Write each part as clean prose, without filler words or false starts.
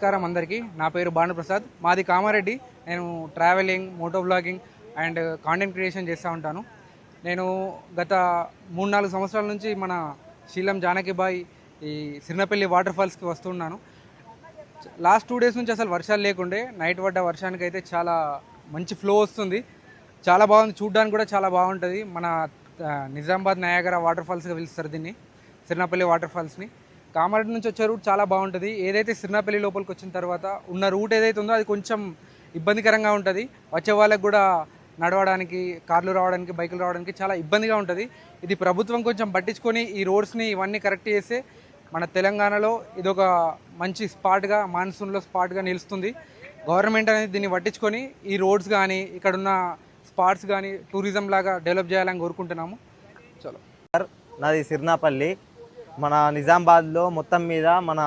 నమస్కారం అందరికీ. నా పేరు భానుప్రసాద్. మాది కామారెడ్డి. నేను travelling, moto blogging and content creation చేస్తూ ఉంటాను. నేను గత 3-4 సంవత్సరాల నుంచి మన శీలం జానకిబాయి ఈ సిరినపల్లి వాటర్ ఫాల్స్కి వస్తున్నాను. లాస్ట్ 2 డేస్ నుంచి అసలు వర్షాలు లేకుండే, నైట్ పడ్డ వర్షానికి అయితే చాలా మంచి ఫ్లో వస్తుంది. చాలా బాగుంది, చూడడానికి కూడా చాలా బాగుంటుంది. మన నిజామాబాద్ నయాగరా వాటర్ ఫాల్స్గా పిలుస్తారు దీన్ని, సిరినపల్లి వాటర్ ఫాల్స్ని. కామారెడ్డి నుంచి వచ్చే రూట్ చాలా బాగుంటుంది. ఏదైతే సిరినపల్లి లోపలికి వచ్చిన తర్వాత ఉన్న రూట్ ఏదైతే ఉందో అది కొంచెం ఇబ్బందికరంగా ఉంటుంది. వచ్చే వాళ్ళకి కూడా నడవడానికి, కార్లు రావడానికి, బైకులు రావడానికి చాలా ఇబ్బందిగా ఉంటుంది. ఇది ప్రభుత్వం కొంచెం పట్టించుకొని ఈ రోడ్స్ని ఇవన్నీ కరెక్ట్ చేస్తే మన తెలంగాణలో ఇదొక మంచి స్పాట్గా, మాన్సూన్లో స్పాట్గా నిలుస్తుంది. గవర్నమెంట్ అనేది దీన్ని పట్టించుకొని ఈ రోడ్స్ కానీ, ఇక్కడున్న స్పాట్స్ కానీ టూరిజం లాగా డెవలప్ చేయాలని కోరుకుంటున్నాము. చలో. నాది సిరినాపల్లి. మన నిజామాబాద్లో మొత్తం మీద మన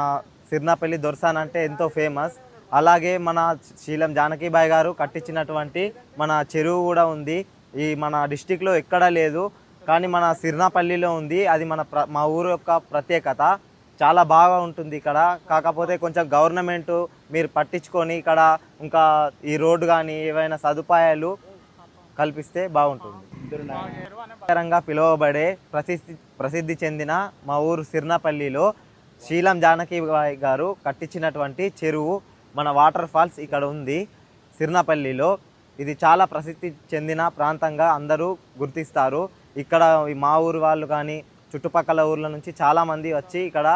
సిరినాపల్లి దొర్సాన్ అంటే ఎంతో ఫేమస్. అలాగే మన శీలం జానకిబాయి గారు కట్టించినటువంటి మన చెరువు కూడా ఉంది. ఈ మన డిస్టిక్లో ఎక్కడా లేదు, కానీ మన సిరినాపల్లిలో ఉంది. అది మా ఊరు యొక్క ప్రత్యేకత. చాలా బాగా ఉంటుంది ఇక్కడ. కాకపోతే కొంచెం గవర్నమెంట్ మీరు పట్టించుకొని ఇక్కడ ఇంకా ఈ రోడ్డు కానీ ఏవైనా సదుపాయాలు కల్పిస్తే బాగుంటుంది. నగరంగా పిలువబడే ప్రసిద్ధి చెందిన మా ఊరు సిరినాపల్లిలో శీలం జానకిబాయి గారు కట్టించినటువంటి చెరువు, మన వాటర్ ఫాల్స్ ఇక్కడ ఉంది సిరినాపల్లిలో. ఇది చాలా ప్రసిద్ధి చెందిన ప్రాంతంగా అందరూ గుర్తిస్తారు. ఇక్కడ మా ఊరు వాళ్ళు కానీ చుట్టుపక్కల ఊర్ల నుంచి చాలామంది వచ్చి ఇక్కడ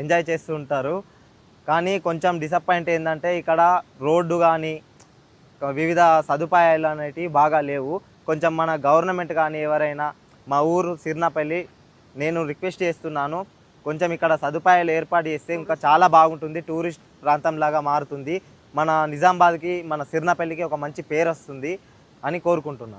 ఎంజాయ్ చేస్తూ ఉంటారు. కానీ కొంచెం డిసప్పాయింట్ ఏంటంటే ఇక్కడ రోడ్డు కానీ వివిధ సదుపాయాలు అనేటివి బాగా లేవు. కొంచెం మన గవర్నమెంట్ కానీ ఎవరైనా మా ఊరు సిరినాపల్లి నేను రిక్వెస్ట్ చేస్తున్నాను, కొంచెం ఇక్కడ సదుపాయాలు ఏర్పాటు చేస్తే ఇంకా చాలా బాగుంటుంది. టూరిస్ట్ ప్రాంతంలాగా మారుతుంది. మన నిజామాబాద్కి, మన సిరినాపల్లికి ఒక మంచి పేరు వస్తుంది అని కోరుకుంటున్నాను.